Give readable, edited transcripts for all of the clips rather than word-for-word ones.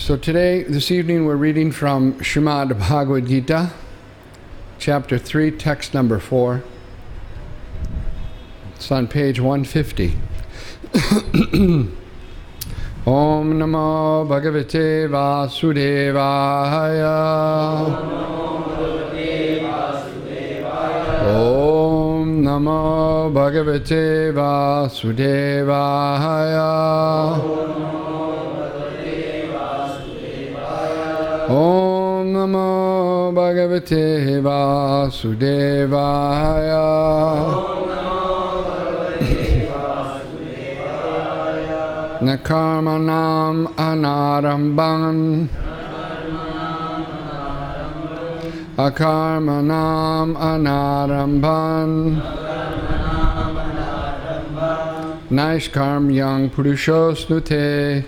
So this evening, we're reading from Srimad Bhagavad Gita, chapter 3, text number 4. It's on page 150. Om Namo Bhagavate Vasudevaya. Om Namo Bhagavate Vasudevaya. Om Namo Bhagavate Vasudevaya. Nakarmanam anarambam. Akarmanam anarambam. Naishkarmyang purushosnute.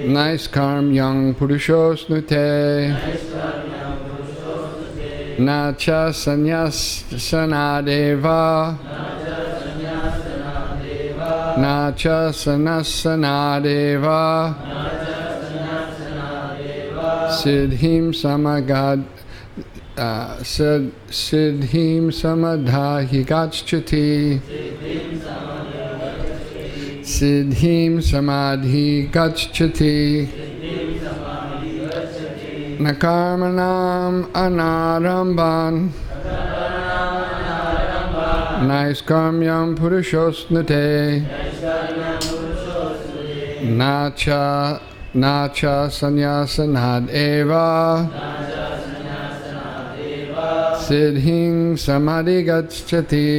Naiskarmyang purushosnute. Nacha sanyasanadeva. Nacha sanasanadeva. Siddhim samagad Siddhim samadhahi gacchati. Siddhim samadhi gacchati. Nakarmanam anaramban. Naiskarmyam purushosnate. Nacha sanyasanad eva. Siddhim samadhi gacchati.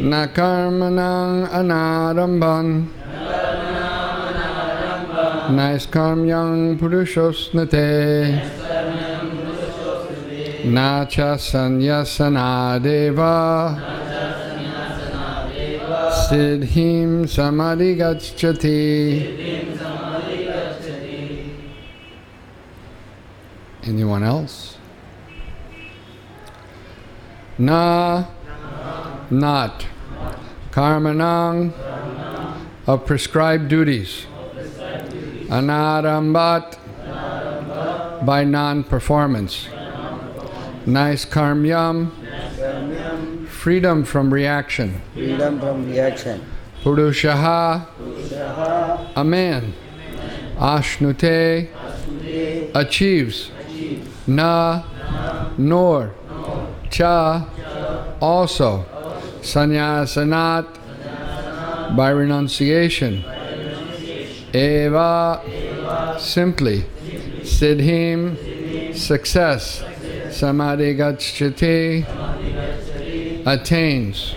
Nakarmanam anaramban. Naiskarmyam purushosnate. Nacha sanyasanadeva. Siddhim samadhi gacchati. Anyone else? Na, not. Karmanang, of prescribed duties. Anarambat, by non-performance. Naiskarmyam, freedom from reaction. Purushaha, a man. Ashnute, achieves. Na, nor. Cha, also. Sanyasanat, by renunciation. Eva, simply. Siddhim, success. Samadhi gacchati, attains.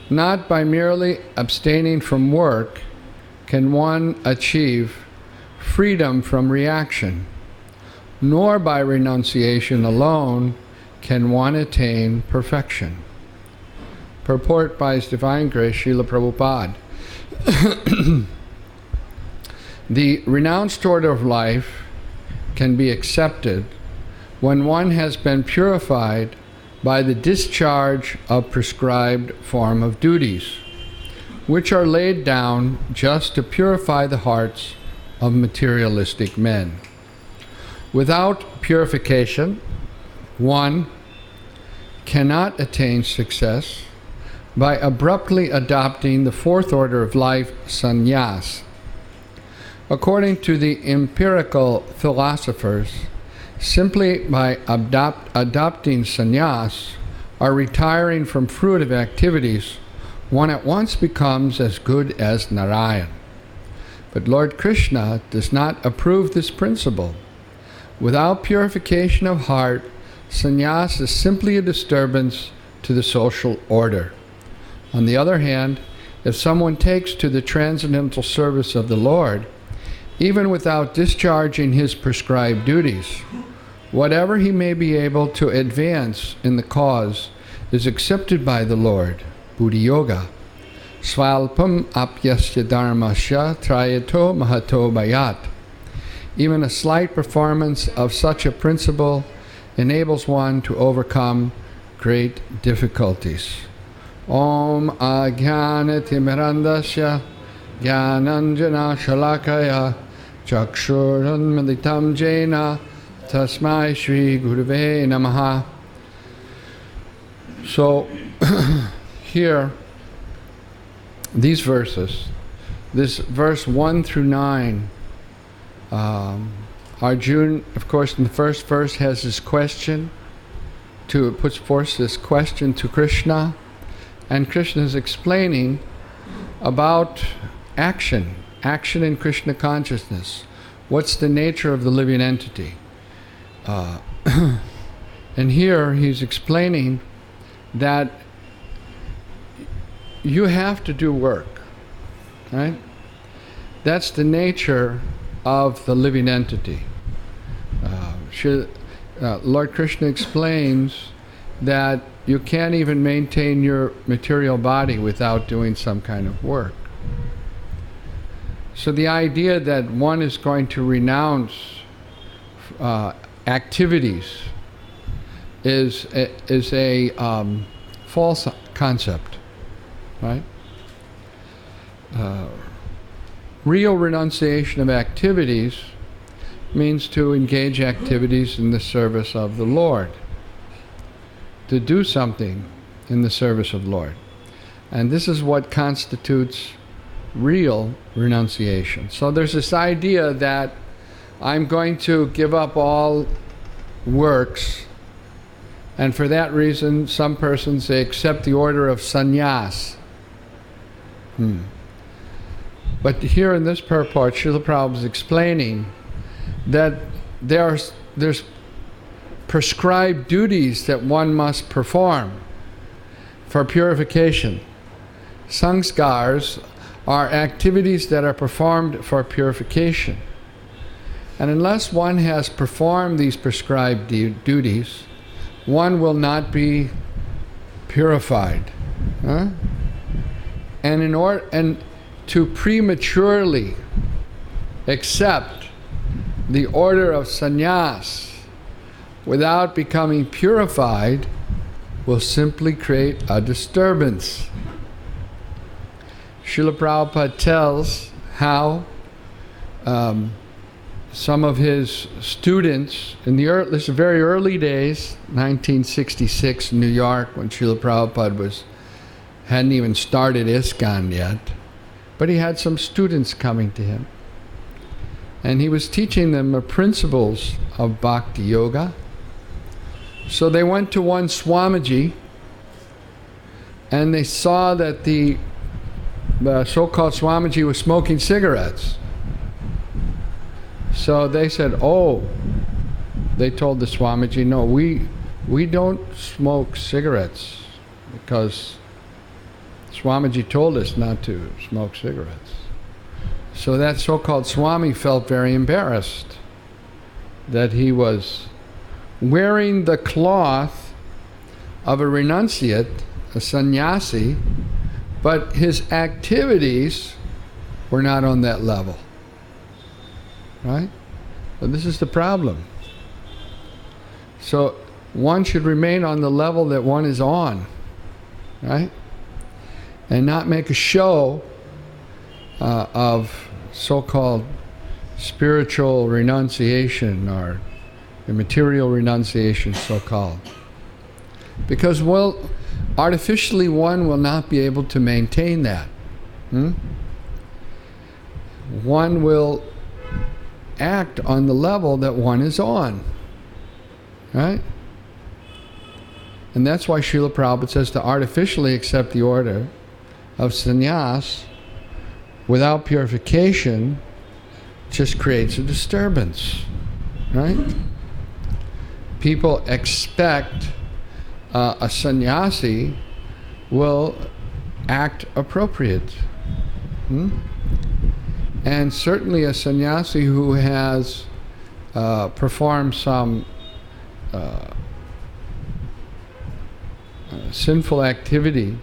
Not by merely abstaining from work can one achieve freedom from reaction, nor by renunciation alone can one attain perfection. Purport by His Divine Grace Srila Prabhupada. The renounced order of life can be accepted when one has been purified by the discharge of prescribed form of duties, which are laid down just to purify the hearts of materialistic men. Without purification, one cannot attain success by abruptly adopting the fourth order of life, sannyas. According to the empirical philosophers, simply by adopting sannyas, or retiring from fruitive activities, one at once becomes as good as Narayan. But Lord Krishna does not approve this principle. Without purification of heart, sannyas is simply a disturbance to the social order. On the other hand, if someone takes to the transcendental service of the Lord, even without discharging his prescribed duties, whatever he may be able to advance in the cause is accepted by the Lord, Buddhi Yoga. Svalpam apyasya dharmasya trayato mahato bayat. Even a slight performance of such a principle enables one to overcome great difficulties. Om Ajnanatimirandasya Jnananjana Shalakaya Chakshurunmilitam Jena Tasmai Shri Gurave Namaha. So here, these verses, this verse 1 through 9, Arjuna, of course, in the first verse has this question, puts forth this question to Krishna, and Krishna is explaining about action in Krishna consciousness. What's the nature of the living entity? And here he's explaining that you have to do work, right? That's the nature of the living entity. Lord Krishna explains that you can't even maintain your material body without doing some kind of work. So the idea that one is going to renounce activities is a false concept, right? Real renunciation of activities means to engage activities in the service of the Lord, to do something in the service of the Lord. And this is what constitutes real renunciation. So there's this idea that I'm going to give up all works, and for that reason some persons, they accept the order of sannyas. But here in this purport, Srila Prabhupada is explaining that there's prescribed duties that one must perform for purification. Sanskars are activities that are performed for purification. And unless one has performed these prescribed duties, one will not be purified. And to prematurely accept the order of sannyas without becoming purified will simply create a disturbance. Srila Prabhupada tells how some of his students in the very early days, 1966 in New York, when Srila Prabhupada hadn't even started ISKCON yet, but he had some students coming to him. And he was teaching them the principles of Bhakti Yoga. So they went to one Swamiji, and they saw that the so-called Swamiji was smoking cigarettes. So they said, they told the Swamiji, no, we don't smoke cigarettes because Swamiji told us not to smoke cigarettes. So that so-called Swami felt very embarrassed that he was wearing the cloth of a renunciate, a sannyasi, but his activities were not on that level. Right? So this is the problem. So one should remain on the level that one is on, right? And not make a show of so-called spiritual renunciation or the material renunciation, so-called. Because, artificially one will not be able to maintain that. One will act on the level that one is on, right? And that's why Srila Prabhupada says to artificially accept the order of sannyas without purification just creates a disturbance, right? People expect a sannyasi will act appropriate. And certainly a sannyasi who has performed some sinful activity,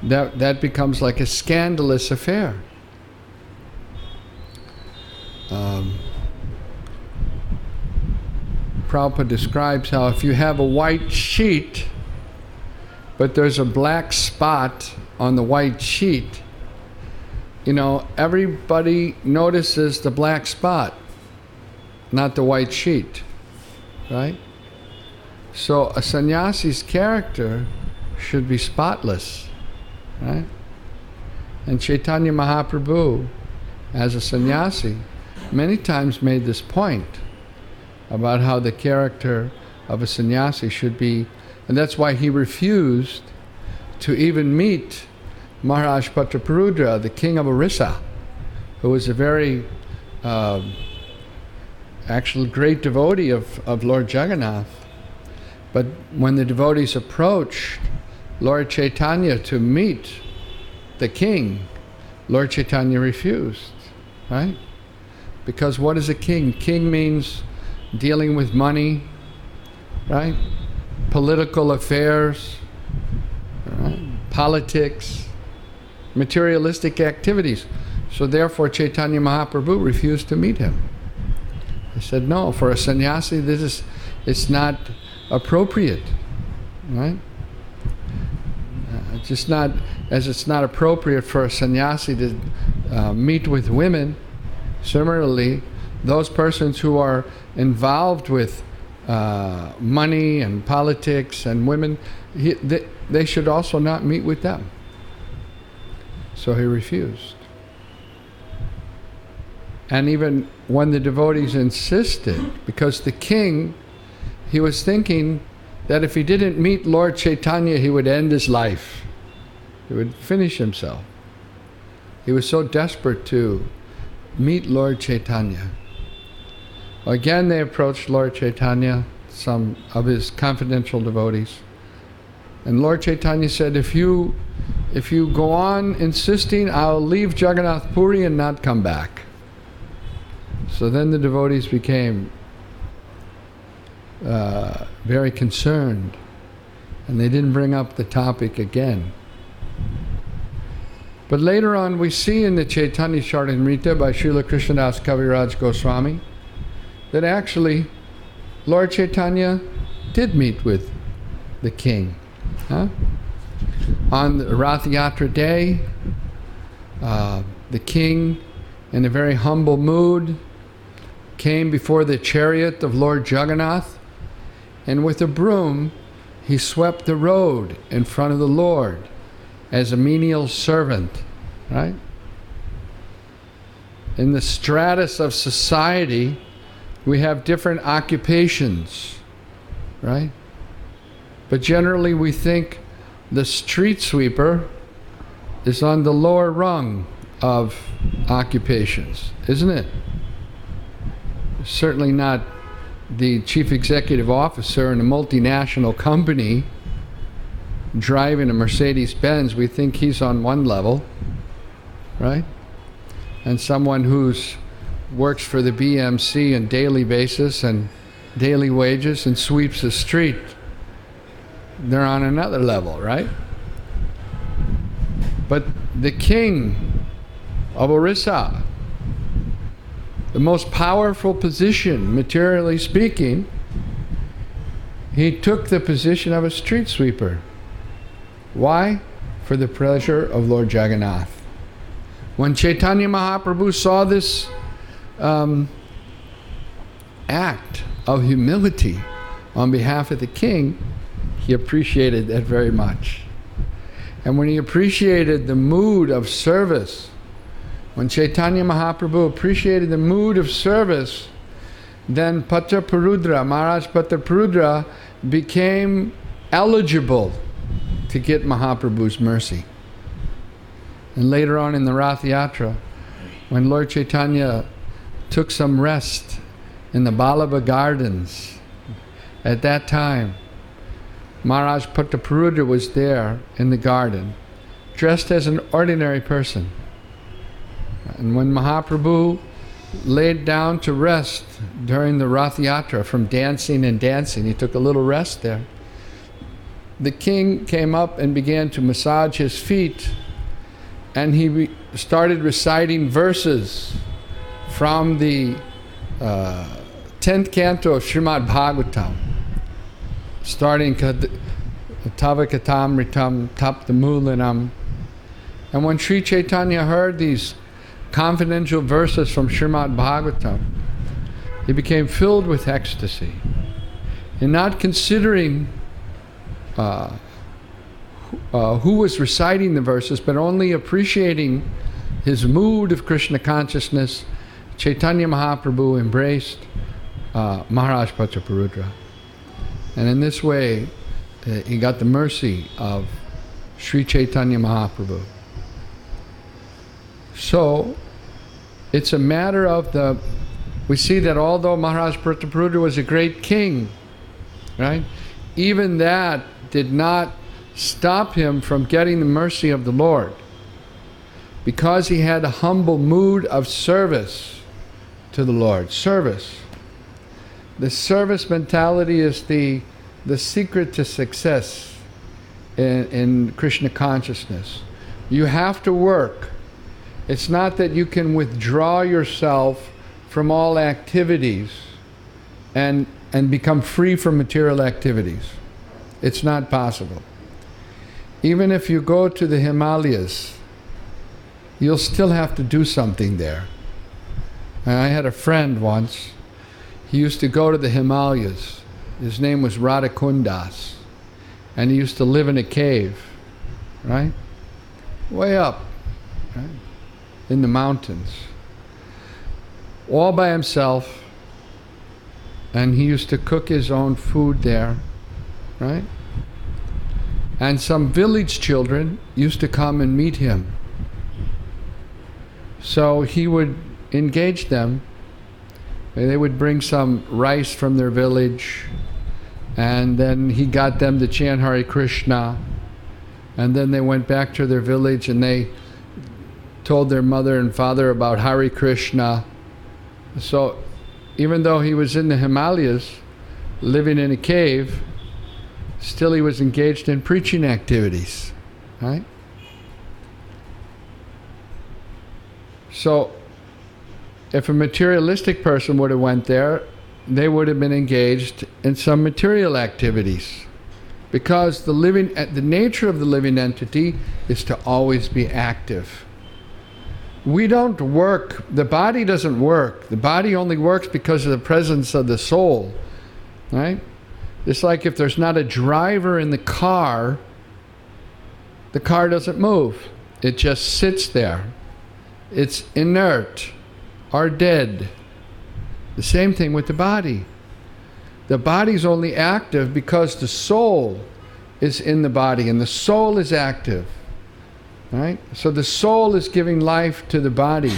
that becomes like a scandalous affair. Prabhupada describes how if you have a white sheet, but there's a black spot on the white sheet, everybody notices the black spot, not the white sheet, right? So a sannyasi's character should be spotless, right? And Chaitanya Mahaprabhu, as a sannyasi, many times made this point about how the character of a sannyasi should be, and that's why he refused to even meet Maharaj Prataparudra, the king of Orissa, who was a very actual great devotee of Lord Jagannath. But when the devotees approached Lord Chaitanya to meet the king, Lord Chaitanya refused, right? Because what is a king? King means dealing with money, right? Political affairs, right? Politics, materialistic activities. So therefore Chaitanya Mahaprabhu refused to meet him. He said, no, for a sannyasi it's not appropriate, right? It's not appropriate for a sannyasi to meet with women. Similarly, those persons who are involved with money and politics and women, they should also not meet with them. So he refused. And even when the devotees insisted, because the king, he was thinking that if he didn't meet Lord Chaitanya, he would end his life. He would finish himself. He was so desperate to meet Lord Chaitanya. Again, they approached Lord Chaitanya, some of his confidential devotees. And Lord Chaitanya said, if you go on insisting, I'll leave Jagannath Puri and not come back. So then the devotees became very concerned, and they didn't bring up the topic again. But later on we see in the Chaitanya Charitamrita by Srila Krishnadas Kaviraj Goswami that actually Lord Chaitanya did meet with the king. On the Rath Yatra day, the king, in a very humble mood, came before the chariot of Lord Jagannath, and with a broom he swept the road in front of the Lord as a menial servant, right? In the stratus of society, we have different occupations, right? But generally we think the street sweeper is on the lower rung of occupations, isn't it? Certainly not the chief executive officer in a multinational company driving a Mercedes-Benz. We think he's on one level, right? And someone who's works for the BMC on daily basis and daily wages and sweeps the street, they're on another level, right? But the king of Orissa, the most powerful position, materially speaking, he took the position of a street sweeper. Why? For the pleasure of Lord Jagannath. When Chaitanya Mahaprabhu saw this act of humility on behalf of the king, he appreciated that very much. And when he appreciated the mood of service, when Chaitanya Mahaprabhu appreciated the mood of service, then Prataparudra, Maharaj Prataparudra, became eligible to get Mahaprabhu's mercy. And later on in the Rath Yatra, when Lord Chaitanya took some rest in the Balaba gardens, at that time, Maharaj Prataparudra was there in the garden, dressed as an ordinary person. And when Mahaprabhu laid down to rest during the Rath Yatra from dancing and dancing, he took a little rest there. The king came up and began to massage his feet, and he started reciting verses from the 10th canto of Srimad Bhagavatam, starting Tavakatamritam Taptamulanam. And when Sri Chaitanya heard these confidential verses from Srimad Bhagavatam, he became filled with ecstasy. And not considering who was reciting the verses, but only appreciating his mood of Krishna consciousness, Chaitanya Mahaprabhu embraced Maharaj Prataparudra. And in this way, he got the mercy of Sri Chaitanya Mahaprabhu. So, it's a matter of we see that although Maharaj Prataparudra was a great king, right? Even that did not stop him from getting the mercy of the Lord, because he had a humble mood of service to the Lord. Service. The service mentality is the secret to success in Krishna consciousness. You have to work. It's not that you can withdraw yourself from all activities and become free from material activities. It's not possible. Even if you go to the Himalayas, you'll still have to do something there. And I had a friend once, he used to go to the Himalayas. His name was Radhakundas. And he used to live in a cave, right? Way up, right? In the mountains. All by himself. And he used to cook his own food there, right? And some village children used to come and meet him. So he would engage them. They would bring some rice from their village, and then he got them to chant Hare Krishna, and then they went back to their village and they told their mother and father about Hare Krishna. So even though he was in the Himalayas, living in a cave, still he was engaged in preaching activities, right? So if a materialistic person would have went there, they would have been engaged in some material activities, because the nature of the living entity is to always be active. We don't work, the body doesn't work. The body only works because of the presence of the soul, right? It's like if there's not a driver in the car doesn't move. It just sits there. It's inert or dead. The same thing with the body. The body's only active because the soul is in the body, and the soul is active. Right? So the soul is giving life to the body.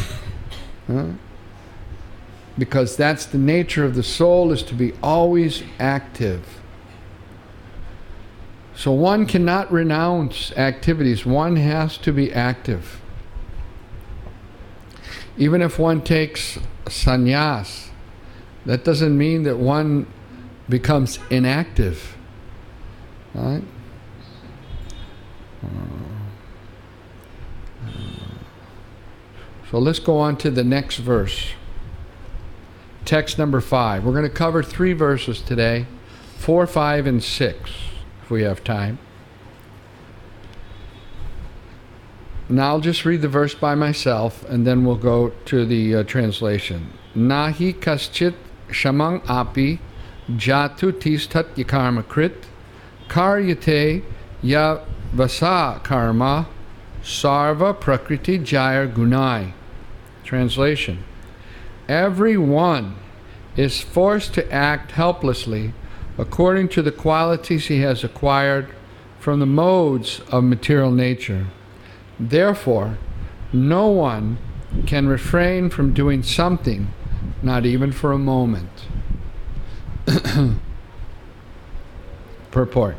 Because that's the nature of the soul, is to be always active. So one cannot renounce activities. One has to be active. Even if one takes sannyas, that doesn't mean that one becomes inactive. Right? So let's go on to the next verse. Text number 5. We're going to cover 3 verses today, 4, 5, and 6, if we have time. Now I'll just read the verse by myself, and then we'll go to the translation. Nahi kaschit shamang api jatu tistat yakarma krit karyate ya vasa karma sarva prakriti jayar gunai. Translation. Everyone is forced to act helplessly according to the qualities he has acquired from the modes of material nature. Therefore, no one can refrain from doing something, not even for a moment. Purport.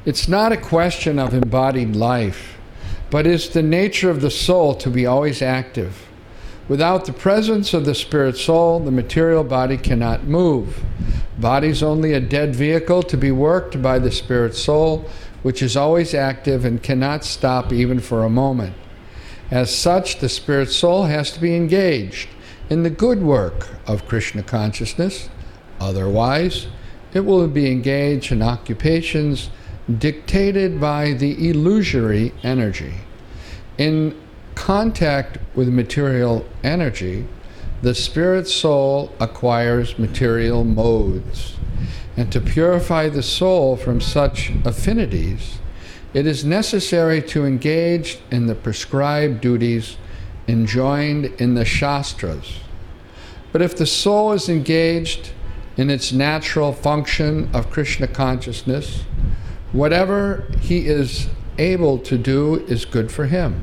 It's not a question of embodied life, but is the nature of the soul to be always active. Without the presence of the spirit soul, the material body cannot move. Body is only a dead vehicle to be worked by the spirit soul, which is always active and cannot stop even for a moment. As such, the spirit soul has to be engaged in the good work of Krishna consciousness. Otherwise, it will be engaged in occupations dictated by the illusory energy. In contact with material energy, the spirit soul acquires material modes. And to purify the soul from such affinities, it is necessary to engage in the prescribed duties enjoined in the Shastras. But if the soul is engaged in its natural function of Krishna consciousness, whatever he is able to do is good for him.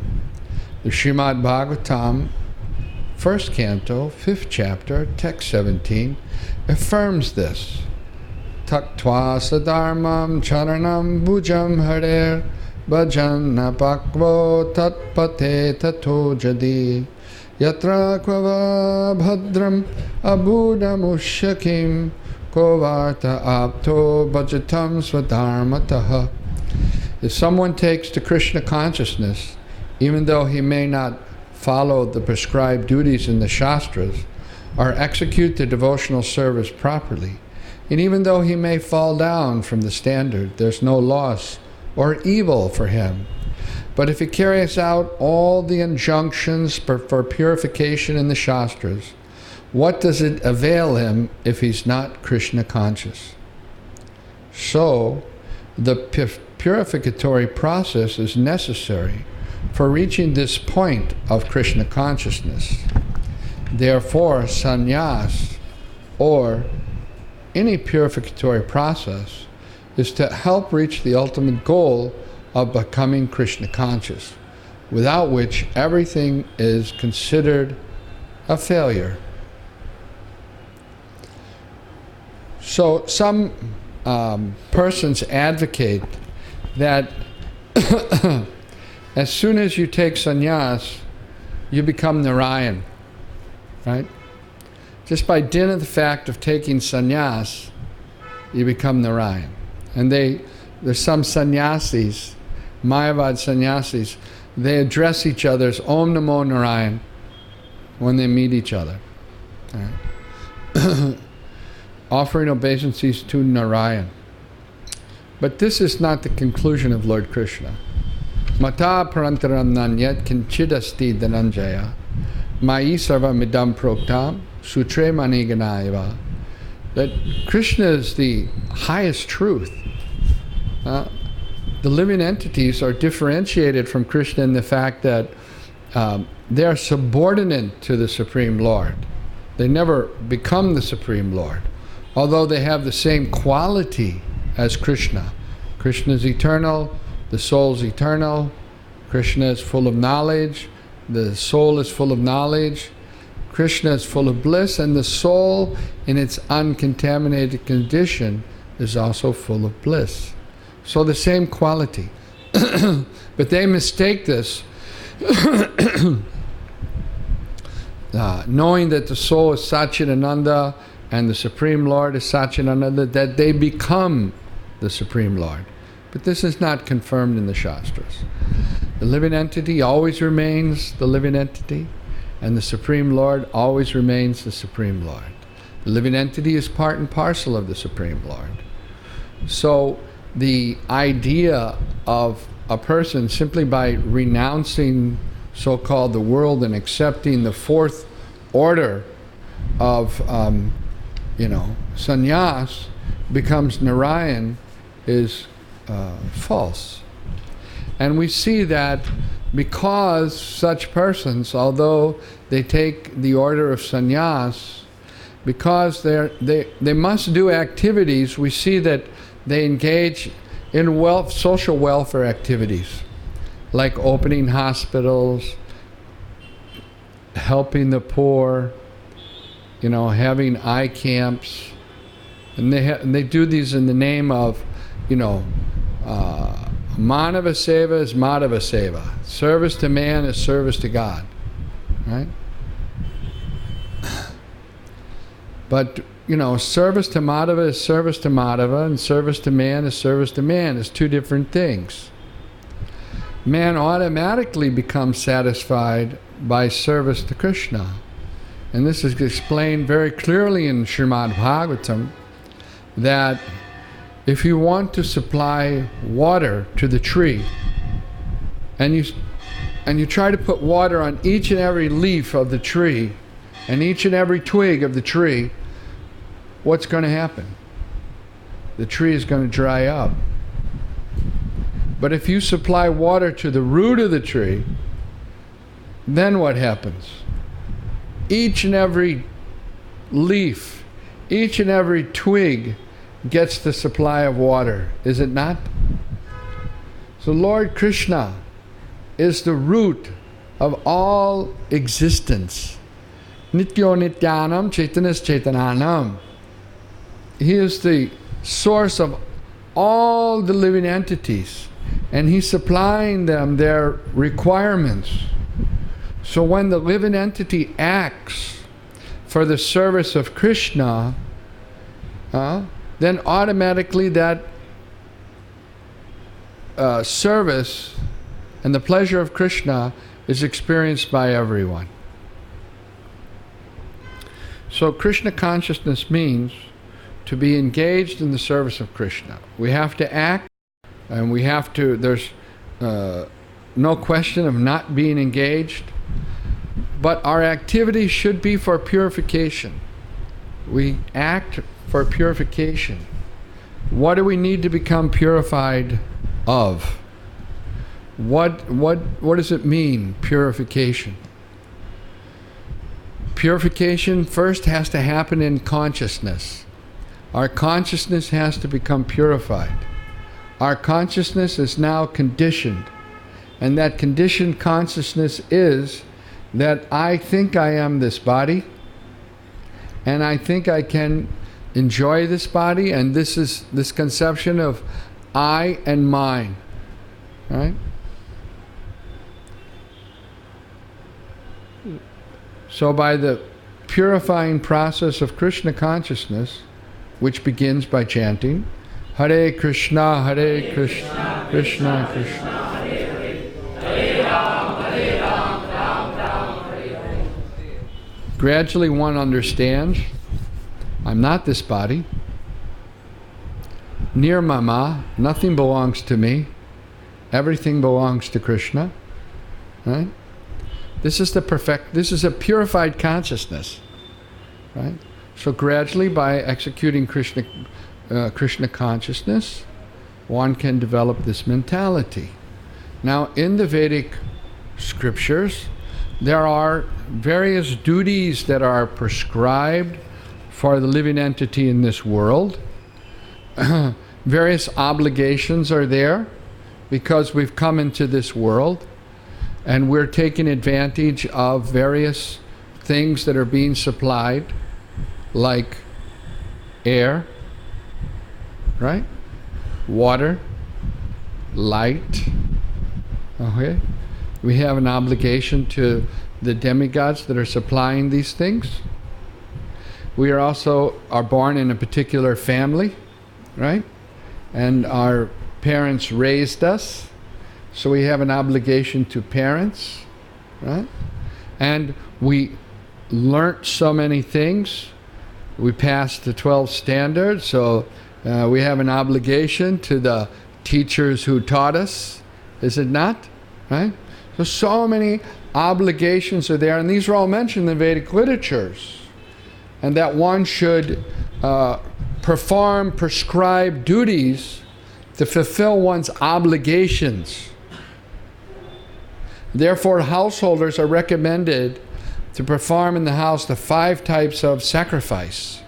The Srimad Bhagavatam, 1st canto, 5th chapter, text 17, affirms this. Taktva sadharmam charanam bhujam hare bhajan pakvo tatpate tato jadi yatra kvava bhadram abhudamushakim kovarta apto bhajatam swadharmataha. If someone takes to Krishna consciousness, even though he may not follow the prescribed duties in the Shastras or execute the devotional service properly, and even though he may fall down from the standard, there's no loss or evil for him. But if he carries out all the injunctions for purification in the Shastras, what does it avail him if he's not Krishna conscious? So, the purificatory process is necessary for reaching this point of Krishna consciousness. Therefore, sannyas, or any purificatory process, is to help reach the ultimate goal of becoming Krishna conscious, without which everything is considered a failure. So some persons advocate that as soon as you take sannyas, you become Narayan, right? Just by dint of the fact of taking sannyas, you become Narayan. And there's some sannyasis, Mayavad sannyasis, they address each other as Om Namo Narayan when they meet each other. Right? Offering obeisances to Narayan. But this is not the conclusion of Lord Krishna. Mata parantaram nanyat kinchidasti dhananjaya mayi sarva midam proktam sutre maniganaiva. That Krishna is the highest truth. The living entities are differentiated from Krishna in the fact that they are subordinate to the Supreme Lord. They never become the Supreme Lord, although they have the same quality as Krishna. Krishna is eternal, the soul is eternal, Krishna is full of knowledge, the soul is full of knowledge, Krishna is full of bliss, and the soul in its uncontaminated condition is also full of bliss. So the same quality. But they mistake this, knowing that the soul is Satchidananda and the Supreme Lord is Satchidananda, that they become the Supreme Lord. But this is not confirmed in the Shastras. The living entity always remains the living entity, and the Supreme Lord always remains the Supreme Lord. The living entity is part and parcel of the Supreme Lord. So the idea of a person simply by renouncing so-called the world and accepting the fourth order of sannyas becomes Narayan is false. And we see that because such persons, although they take the order of sannyas, because they must do activities, we see that they engage in social welfare activities, like opening hospitals, helping the poor, having eye camps, and they do these in the name of, Manava Seva is Madhava Seva. Service to man is service to God, right? But service to Madhava is service to Madhava, and service to man is service to man. It's two different things. Man automatically becomes satisfied by service to Krishna. And this is explained very clearly in Srimad Bhagavatam, that if you want to supply water to the tree, and and you try to put water on each and every leaf of the tree and each and every twig of the tree, what's going to happen? The tree is going to dry up. But if you supply water to the root of the tree, then what happens? Each and every leaf, each and every twig gets the supply of water, is it not? So Lord Krishna is the root of all existence. Nityo Nityanam Chaitanas Chaitananam. He is the source of all the living entities, and He's supplying them their requirements. So when the living entity acts for the service of Krishna, then automatically that service and the pleasure of Krishna is experienced by everyone. So Krishna consciousness means to be engaged in the service of Krishna. We have to act, and we have to, there's no question of not being engaged, but our activity should be for purification. We act for purification. What do we need to become purified of? What does it mean, purification? Purification first has to happen in consciousness. Our consciousness has to become purified. Our consciousness is now conditioned, and that conditioned consciousness is that I think I am this body, and I think I can enjoy this body, and this is this conception of I and mine, right? So by the purifying process of Krishna consciousness, which begins by chanting Hare Krishna, Hare Krishna, Krishna Krishna, Hare Ram, Ram, Hare. Gradually one understands, I'm not this body. Nirmama, nothing belongs to me. Everything belongs to Krishna. Right? This is a purified consciousness. Right? So gradually, by executing Krishna consciousness, one can develop this mentality. Now, in the Vedic scriptures, there are various duties that are prescribed for the living entity in this world. Various obligations are there because we've come into this world and we're taking advantage of various things that are being supplied, like air, right? Water, light. Okay? We have an obligation to the demigods that are supplying these things. We are born in a particular family, right? And our parents raised us, so we have an obligation to parents, right? And we learnt so many things. We passed the 12 standards, so we have an obligation to the teachers who taught us, is it not? Right? So many obligations are there, and these are all mentioned in the Vedic literatures. And that one should perform prescribed duties to fulfill one's obligations. Therefore, householders are recommended to perform in the house the 5 types of sacrifice.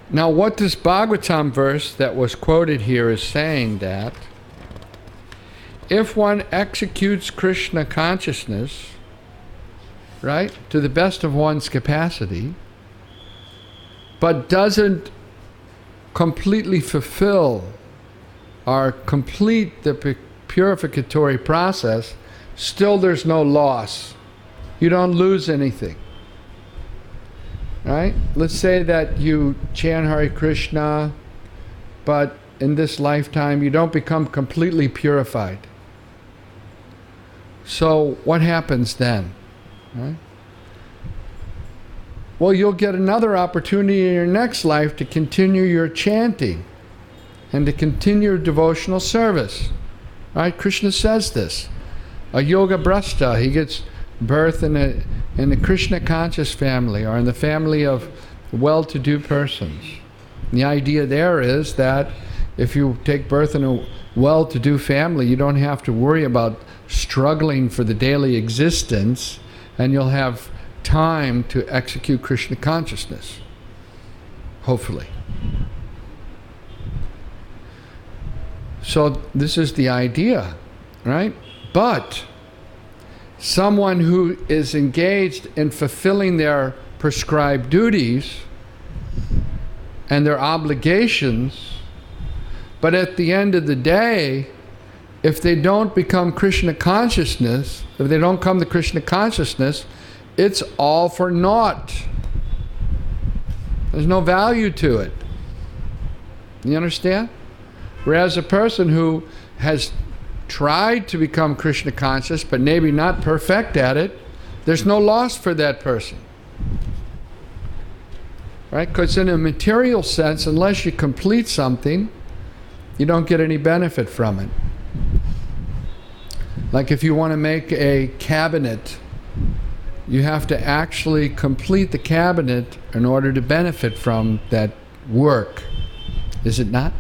Now, what this Bhagavatam verse that was quoted here is saying that if one executes Krishna consciousness, right, to the best of one's capacity, but doesn't completely fulfill or complete the purificatory process, still there's no loss. You don't lose anything. Right? Let's say that you chant Hare Krishna, but in this lifetime you don't become completely purified. So what happens then? Right? Well, you'll get another opportunity in your next life to continue your chanting and to continue your devotional service. Right? Krishna says this. A yoga brahmana, he gets birth in a Krishna conscious family, or in the family of well-to-do persons. The idea there is that if you take birth in a well-to-do family, you don't have to worry about struggling for the daily existence, and you'll have time to execute Krishna consciousness. Hopefully. So this is the idea, right? But someone who is engaged in fulfilling their prescribed duties and their obligations, but at the end of the day, if they don't become Krishna consciousness, if they don't come to Krishna consciousness, it's all for naught. There's no value to it. You understand? Whereas a person who has tried to become Krishna conscious, but maybe not perfect at it, there's no loss for that person. Right? Because in a material sense, unless you complete something, you don't get any benefit from it. Like if you want to make a cabinet, you have to actually complete the cabinet in order to benefit from that work. Is it not?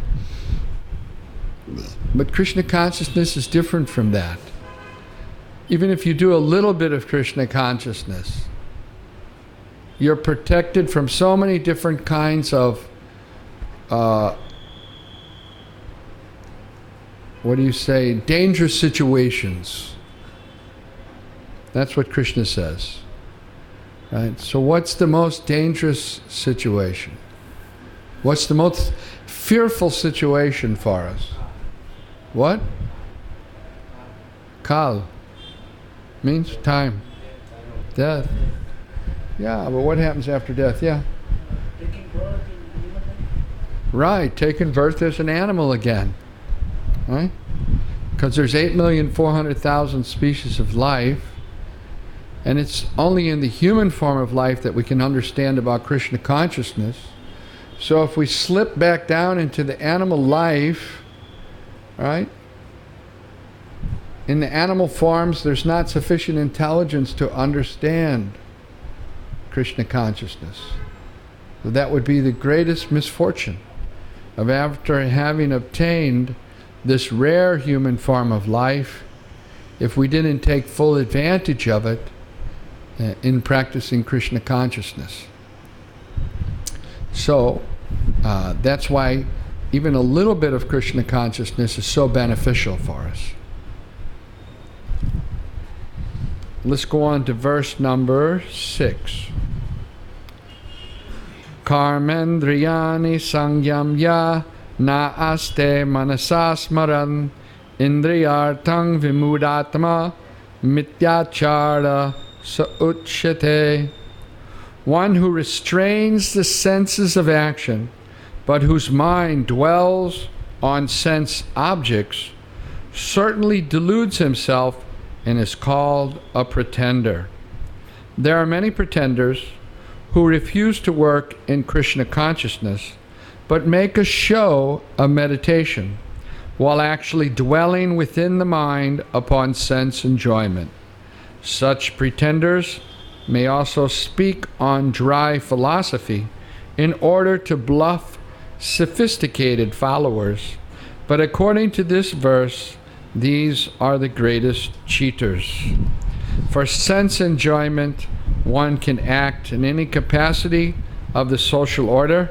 But Krishna consciousness is different from that. Even if you do a little bit of Krishna consciousness, you're protected from so many different kinds of dangerous situations. That's what Krishna says. Right? So what's the most dangerous situation? What's the most fearful situation for us? What? Kal means time. Death. Yeah, but what happens after death? Yeah. Taking birth in human life? Right, taking birth as an animal again. Right? Because there's 8,400,000 species of life, and it's only in the human form of life that we can understand about Krishna consciousness. So if we slip back down into the animal life, right? In the animal forms, there's not sufficient intelligence to understand Krishna consciousness. So that would be the greatest misfortune of, after having obtained this rare human form of life, if we didn't take full advantage of it in practicing Krishna consciousness. So that's why even a little bit of Krishna consciousness is so beneficial for us. Let's go on to verse number 6. Karmendriyani sangyamya na aste manasasmaran indriyarthang vimudatma mityachara sa uchyate. One who restrains the senses of action, but whose mind dwells on sense objects, certainly deludes himself and is called a pretender. There are many pretenders who refuse to work in Krishna consciousness, but make a show of meditation, while actually dwelling within the mind upon sense enjoyment. Such pretenders may also speak on dry philosophy in order to bluff sophisticated followers, but according to this verse, these are the greatest cheaters. For sense enjoyment, one can act in any capacity of the social order,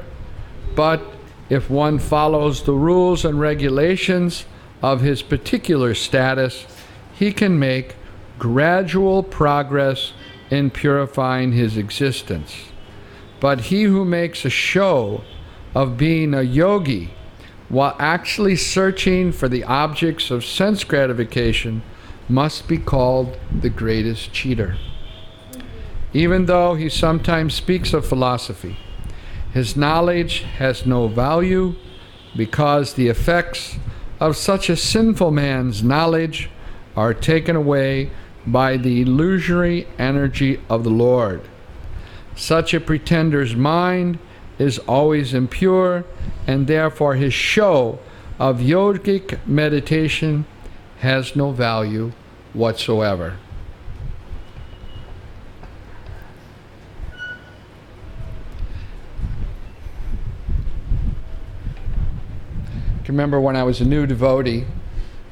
but if one follows the rules and regulations of his particular status, he can make gradual progress in purifying his existence. But he who makes a show of being a yogi while actually searching for the objects of sense gratification must be called the greatest cheater. Even though he sometimes speaks of philosophy, his knowledge has no value, because the effects of such a sinful man's knowledge are taken away by the illusory energy of the Lord. Such a pretender's mind is always impure, and therefore his show of yogic meditation has no value whatsoever. I remember when I was a new devotee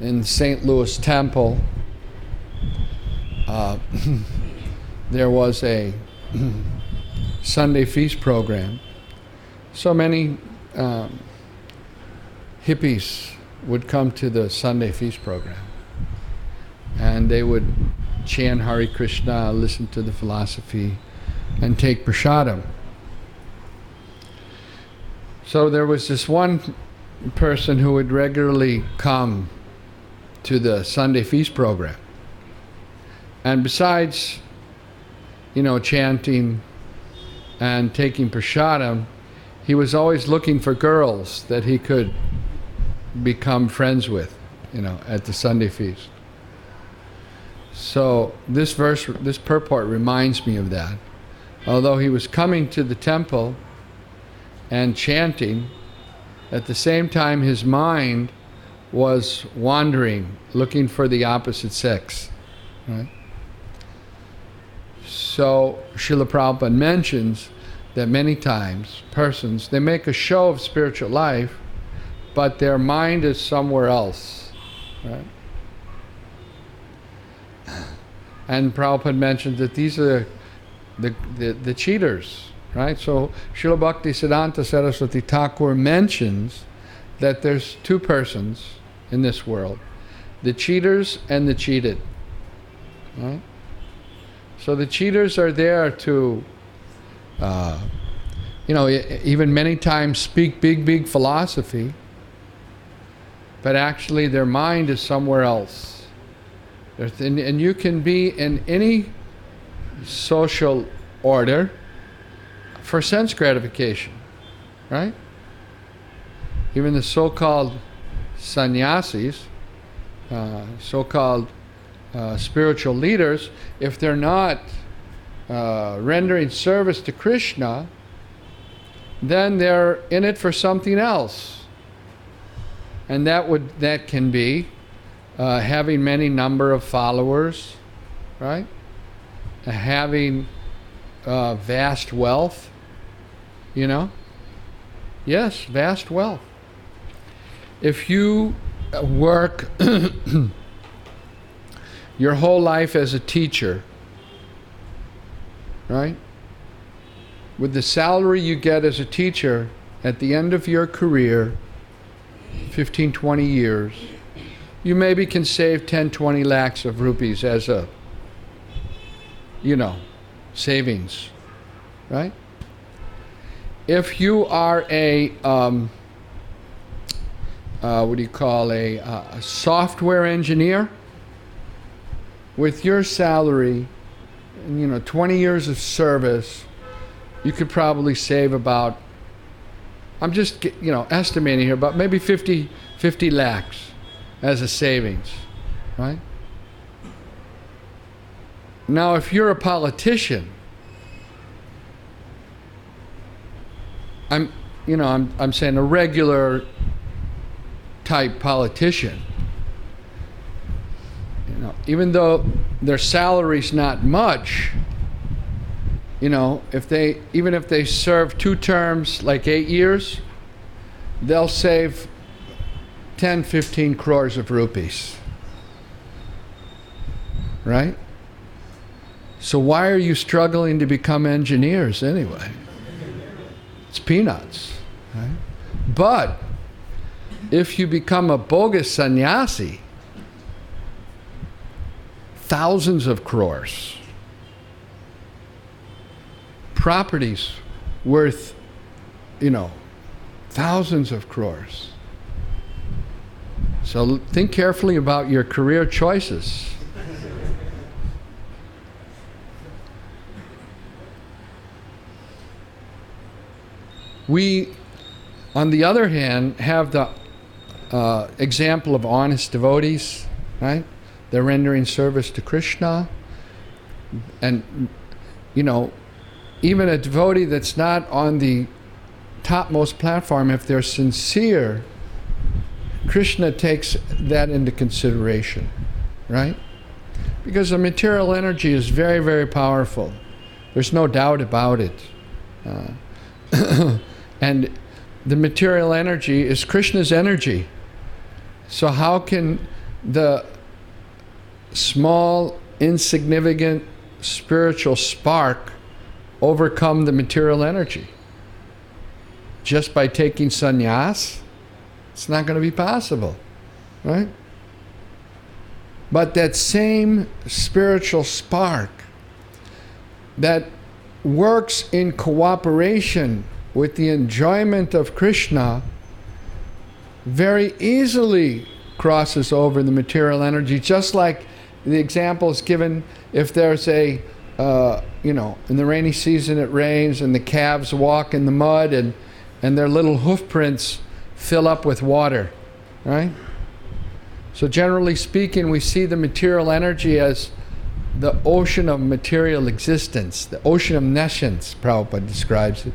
in St. Louis Temple, there was a Sunday feast program. So many hippies would come to the Sunday feast program, and they would chant Hare Krishna, listen to the philosophy, and take prasadam. So there was this one person who would regularly come to the Sunday feast program, and besides, chanting and taking prasadam, he was always looking for girls that he could become friends with, at the Sunday feast. So this purport reminds me of that. Although he was coming to the temple and chanting, at the same time his mind was wandering, looking for the opposite sex, right? So Srila Prabhupada mentions that many times persons, they make a show of spiritual life, but their mind is somewhere else, right? And Prabhupada mentioned that these are the cheaters, right? So Srila Bhaktisiddhanta Saraswati Thakur mentions that there's two persons in this world, the cheaters and the cheated, right? So the cheaters are there to, even many times speak big philosophy, but actually their mind is somewhere else. And you can be in any social order for sense gratification, right? Even the so-called sannyasis, so-called spiritual leaders, if they're not rendering service to Krishna, then they're in it for something else. And that can be having many number of followers, right? Having vast wealth, Yes, vast wealth. If you work your whole life as a teacher, right? With the salary you get as a teacher, at the end of your career, 15, 20 years, you maybe can save 10, 20 lakhs of rupees as a, savings, right? If you are a, a software engineer, with your salary, 20 years of service, you could probably save about, I'm just, estimating here, about maybe 50 lakhs as a savings, right? Now, if you're a politician, I'm saying a regular type politician, even though their salary's not much, if they serve 2 terms, like 8 years, they'll save 10, 15 crores of rupees, right? So why are you struggling to become engineers anyway? It's peanuts, right? But if you become a bogus sannyasi, thousands of crores, properties worth, thousands of crores. So think carefully about your career choices. We, on the other hand, have the example of honest devotees, right? They're rendering service to Krishna. And, even a devotee that's not on the topmost platform, if they're sincere Krishna takes that into consideration, right? Because the material energy is very, very powerful. There's no doubt about it. And the material energy is Krishna's energy. So how can the small, insignificant spiritual spark overcome the material energy? Just by taking sannyas? It's not going to be possible, right? But that same spiritual spark that works in cooperation with the enjoyment of Krishna very easily crosses over the material energy, just like the example is given if there's a, in the rainy season it rains and the calves walk in the mud and their little hoof prints fill up with water, right? So generally speaking, we see the material energy as the ocean of material existence, the ocean of nescience, Prabhupada describes it.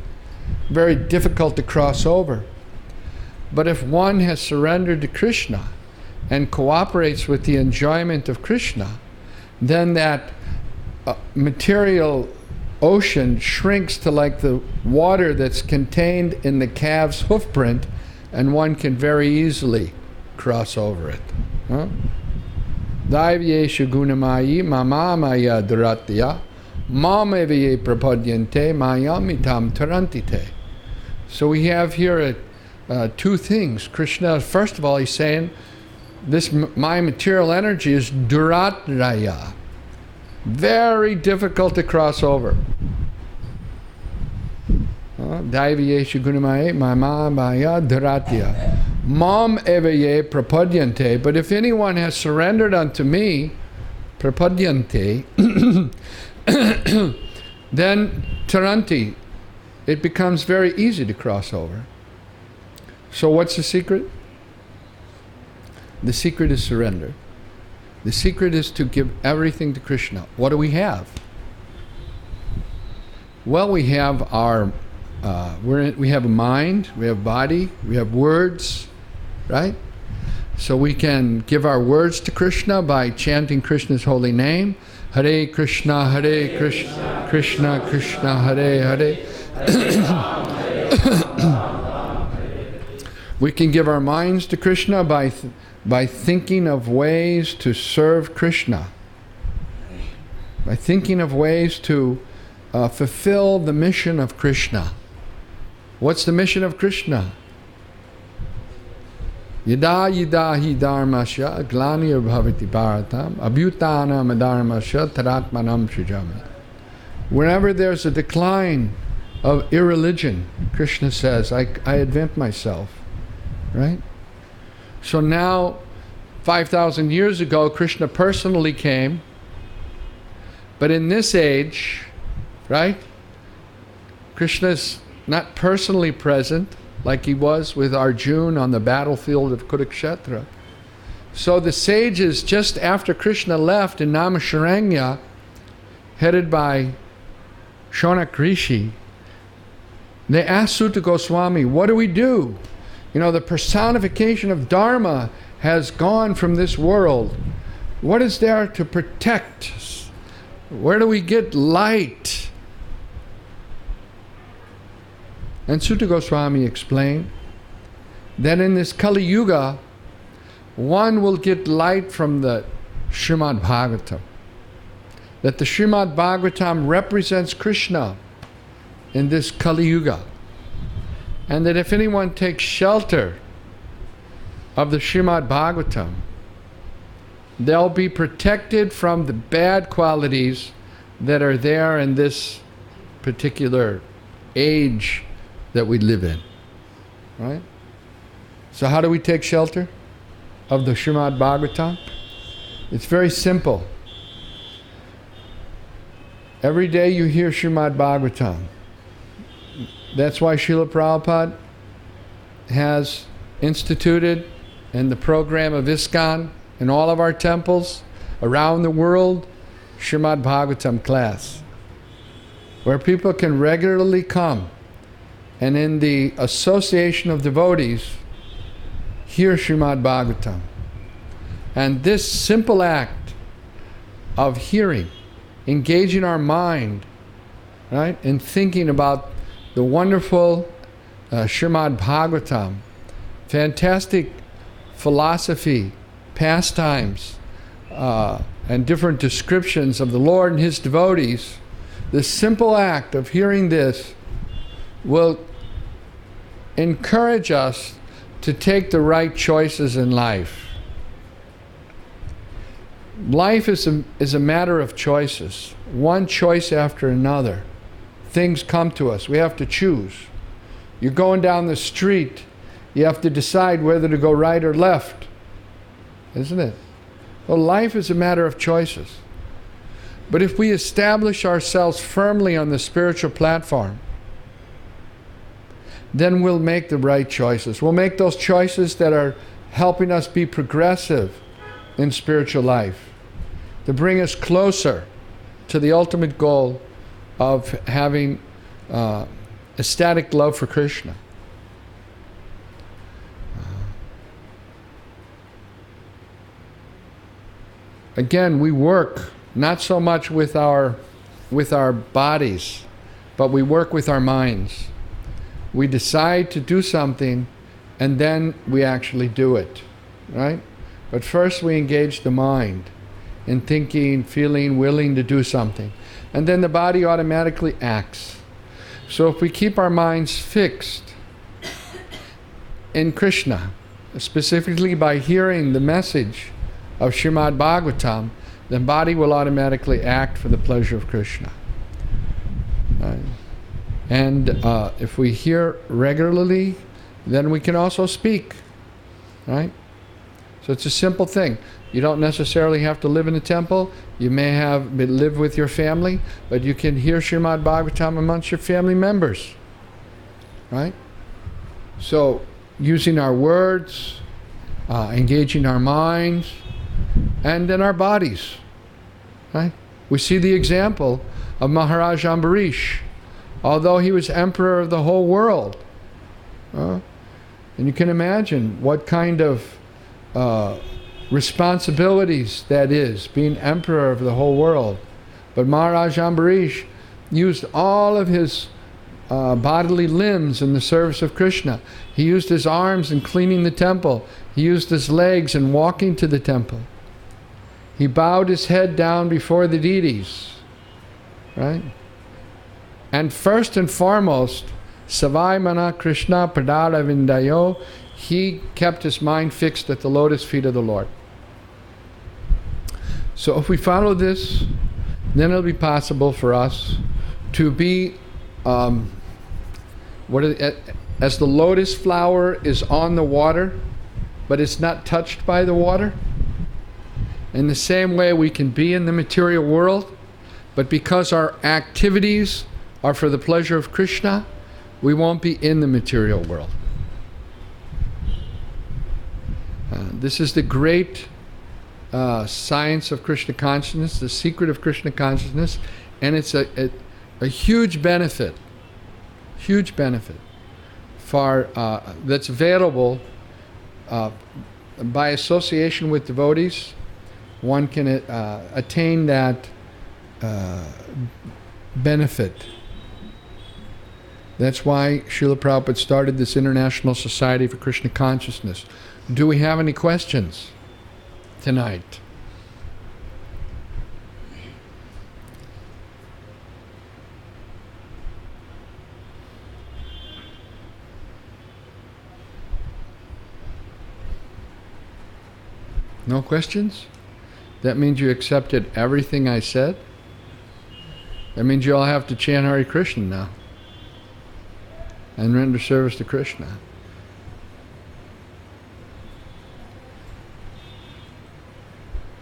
Very difficult to cross over. But if one has surrendered to Krishna and cooperates with the enjoyment of Krishna, then that material ocean shrinks to like the water that's contained in the calf's hoof print, and one can very easily cross over it. Daivyeshu gunamayi mama maya duratya mamevaye prapadyante mayamitam tarantite. So we have here two things. Krishna, first of all, he's saying, my material energy is duratraya. Very difficult to cross over. Daivyeshu gunamaye mama maya duratya. Mam evaye prapadyante. But if anyone has surrendered unto me, prapadyante, then taranti, it becomes very easy to cross over. So what's the secret? The secret is surrender. The secret is to give everything to Krishna. What do we have? Well, we have our, we have a mind, we have body, we have words, right? So we can give our words to Krishna by chanting Krishna's holy name. Hare Krishna, Krishna Krishna, Hare Hare. We can give our minds to Krishna by thinking of ways to serve Krishna. By thinking of ways to fulfill the mission of Krishna. What's the mission of Krishna? Yada yada hi dharmasya glanir bhavati bharatam abhyutanam adharmasya taratmanam srijami. Whenever there's a decline of irreligion, Krishna says, I invent myself, right? So now, 5,000 years ago, Krishna personally came, but in this age, right, Krishna's not personally present, like he was with Arjuna on the battlefield of Kurukshetra. So the sages, just after Krishna left in Namasharanya, headed by Shonak Rishi, they asked Sutta Goswami, what do we do? The personification of Dharma has gone from this world. What is there to protect us? Where do we get light? And Sutta Goswami explained that in this Kali Yuga, one will get light from the Srimad Bhagavatam. That the Srimad Bhagavatam represents Krishna in this Kali Yuga. And that if anyone takes shelter of the Srimad Bhagavatam, they'll be protected from the bad qualities that are there in this particular age that we live in, right? So how do we take shelter of the Srimad Bhagavatam? It's very simple. Every day you hear Srimad Bhagavatam. That's why Srila Prabhupada has instituted in the program of ISKCON in all of our temples around the world, Srimad Bhagavatam class, where people can regularly come and in the association of devotees hear Srimad Bhagavatam. And this simple act of hearing, engaging our mind, right, and thinking about the wonderful Srimad Bhagavatam, fantastic philosophy, pastimes, and different descriptions of the Lord and His devotees, the simple act of hearing this will encourage us to take the right choices in life. Life is a matter of choices, one choice after another. Things come to us, we have to choose. You're going down the street, you have to decide whether to go right or left, isn't it? Well, life is a matter of choices. But if we establish ourselves firmly on the spiritual platform, then we'll make the right choices. We'll make those choices that are helping us be progressive in spiritual life, to bring us closer to the ultimate goal of having ecstatic love for Krishna. Again, we work not so much with our bodies, but we work with our minds. We decide to do something, and then we actually do it, right? But first we engage the mind in thinking, feeling, willing to do something. And then the body automatically acts. So if we keep our minds fixed in Krishna, specifically by hearing the message of Srimad Bhagavatam, the body will automatically act for the pleasure of Krishna. Right? And if we hear regularly, then we can also speak. Right? So it's a simple thing. You don't necessarily have to live in a temple. You may live with your family, but you can hear Srimad Bhagavatam amongst your family members. Right? So using our words, engaging our minds, and then our bodies. Right? We see the example of Maharaj Ambarish. Although he was emperor of the whole world, and you can imagine what kind of responsibilities that is, being emperor of the whole world. But Maharaj Ambarish used all of his bodily limbs in the service of Krishna. He used his arms in cleaning the temple. He used his legs in walking to the temple. He bowed his head down before the deities, right? And first and foremost, Savai Mana Krishna Pradara Vindayo, he kept his mind fixed at the lotus feet of the Lord. So if we follow this, then it'll be possible for us to be, as the lotus flower is on the water, but it's not touched by the water. In the same way, we can be in the material world, but because our activities are for the pleasure of Krishna, we won't be in the material world. This is the great science of Krishna consciousness, the secret of Krishna consciousness, and it's a huge benefit for that's available by association with devotees. One can attain that benefit. That's why Srila Prabhupada started this International Society for Krishna Consciousness. Do we have any questions tonight? No questions? That means you accepted everything I said? That means you all have to chant Hare Krishna now and render service to Krishna.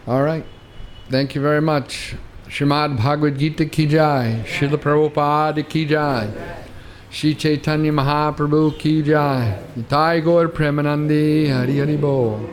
All right. Thank you very much. Srimad Bhagavad Gita ki jai. Srila Prabhupada ki jai. Shri Chaitanya Mahaprabhu ki jai. Nitai Gaur Premanandi Hari Hari Bol.